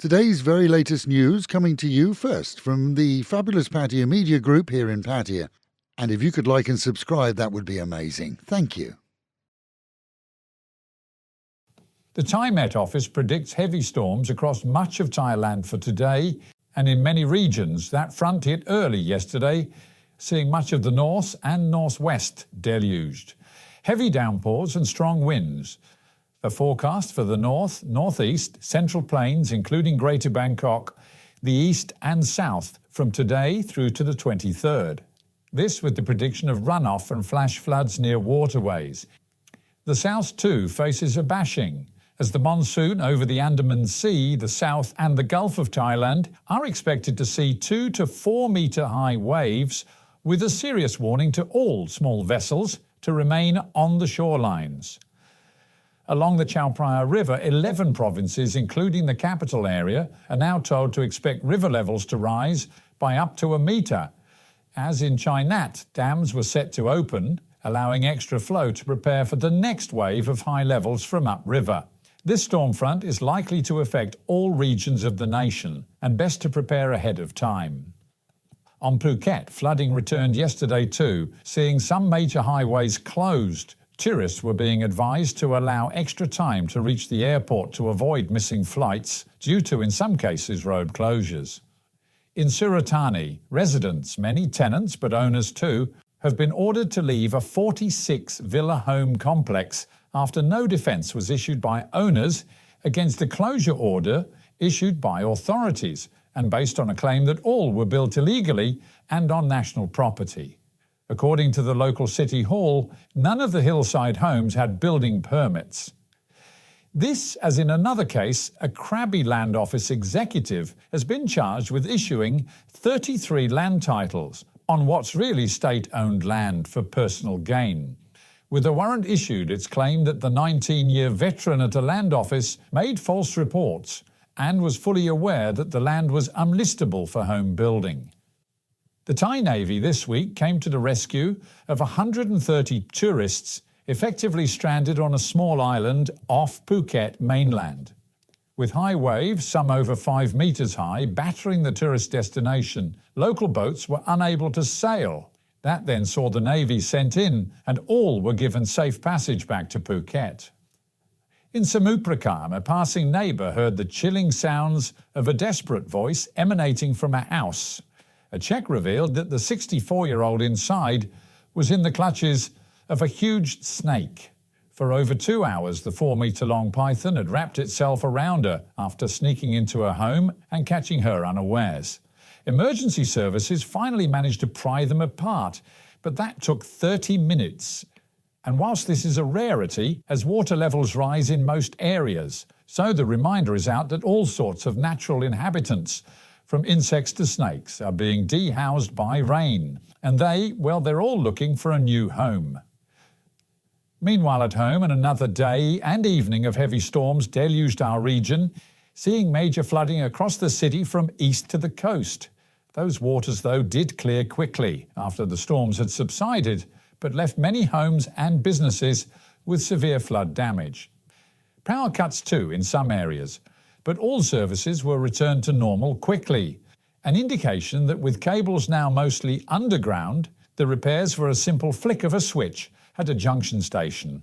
Today's very latest news coming to you first from the fabulous Pattaya Media Group here in Pattaya. And if you could like and subscribe, that would be amazing. Thank you. The Thai Met Office predicts heavy storms across much of Thailand for today, and in many regions that front hit early yesterday, seeing much of the north and northwest deluged. Heavy downpours and strong winds. A forecast for the north, northeast, central plains, including Greater Bangkok, the east and south from today through to the 23rd. This with the prediction of runoff and flash floods near waterways. The south too faces a bashing, as the monsoon over the Andaman Sea, the south and the Gulf of Thailand are expected to see 2 to 4 metre high waves, with a serious warning to all small vessels to remain on the shorelines. Along the Chao Phraya River, 11 provinces, including the capital area, are now told to expect river levels to rise by up to 1 metre. As in Chai Nat, dams were set to open, allowing extra flow to prepare for the next wave of high levels from upriver. This storm front is likely to affect all regions of the nation, and best to prepare ahead of time. On Phuket, flooding returned yesterday too, seeing some major highways closed. Tourists were being advised to allow extra time to reach the airport to avoid missing flights due to, in some cases, road closures. In Surat Thani, residents, many tenants but owners too, have been ordered to leave a 46-villa home complex after no defence was issued by owners against a closure order issued by authorities and based on a claim that all were built illegally and on national property. According to the local city hall, none of the hillside homes had building permits. This, as in another case, a Krabi Land Office executive has been charged with issuing 33 land titles on what's really state-owned land for personal gain. With a warrant issued, it's claimed that the 19-year veteran at a land office made false reports and was fully aware that the land was unlistable for home building. The Thai Navy this week came to the rescue of 130 tourists effectively stranded on a small island off Phuket mainland. With high waves, some over 5 metres high, battering the tourist destination, local boats were unable to sail. That then saw the Navy sent in, and all were given safe passage back to Phuket. In Samuprakam, a passing neighbour heard the chilling sounds of a desperate voice emanating from a house. A check revealed that the 64-year-old inside was in the clutches of a huge snake. For over 2 hours, the 4-metre-long python had wrapped itself around her after sneaking into her home and catching her unawares. Emergency services finally managed to pry them apart, but that took 30 minutes. And whilst this is a rarity, as water levels rise in most areas, so the reminder is out that all sorts of natural inhabitants, from insects to snakes, are being dehoused by rain. And they're all looking for a new home. Meanwhile at home, another day and evening of heavy storms deluged our region, seeing major flooding across the city from east to the coast. Those waters, though, did clear quickly after the storms had subsided, but left many homes and businesses with severe flood damage. Power cuts too in some areas, but all services were returned to normal quickly, an indication that with cables now mostly underground, the repairs were a simple flick of a switch at a junction station.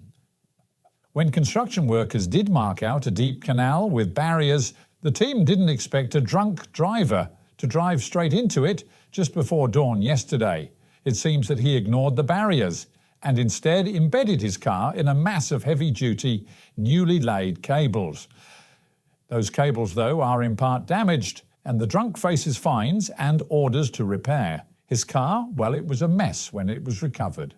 When construction workers did mark out a deep canal with barriers, the team didn't expect a drunk driver to drive straight into it just before dawn yesterday. It seems that he ignored the barriers and instead embedded his car in a mass of heavy-duty, newly laid cables. Those cables, though, are in part damaged, and the drunk faces fines and orders to repair. His car, well, it was a mess when it was recovered.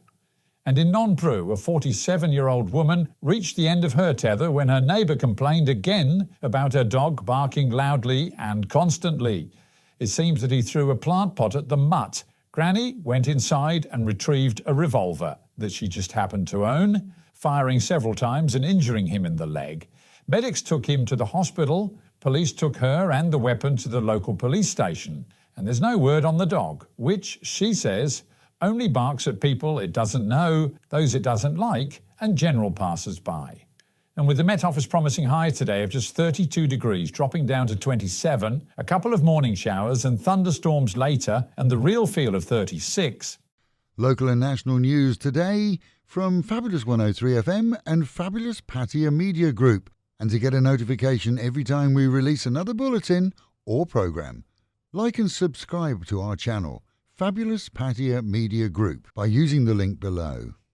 And in Non Pru, a 47-year-old woman reached the end of her tether when her neighbour complained again about her dog barking loudly and constantly. It seems that he threw a plant pot at the mutt. Granny went inside and retrieved a revolver that she just happened to own, firing several times and injuring him in the leg. Medics took him to the hospital. Police took her and the weapon to the local police station. And there's no word on the dog, which, she says, only barks at people it doesn't know, those it doesn't like, and general passers-by. And with the Met Office promising high today of just 32 degrees, dropping down to 27, a couple of morning showers and thunderstorms later, and the real feel of 36. Local and national news today from Fabulous 103 FM and Fabulous Pattaya Media Group. And to get a notification every time we release another bulletin or programme, like and subscribe to our channel, Fabulous Pattaya Media Group, by using the link below.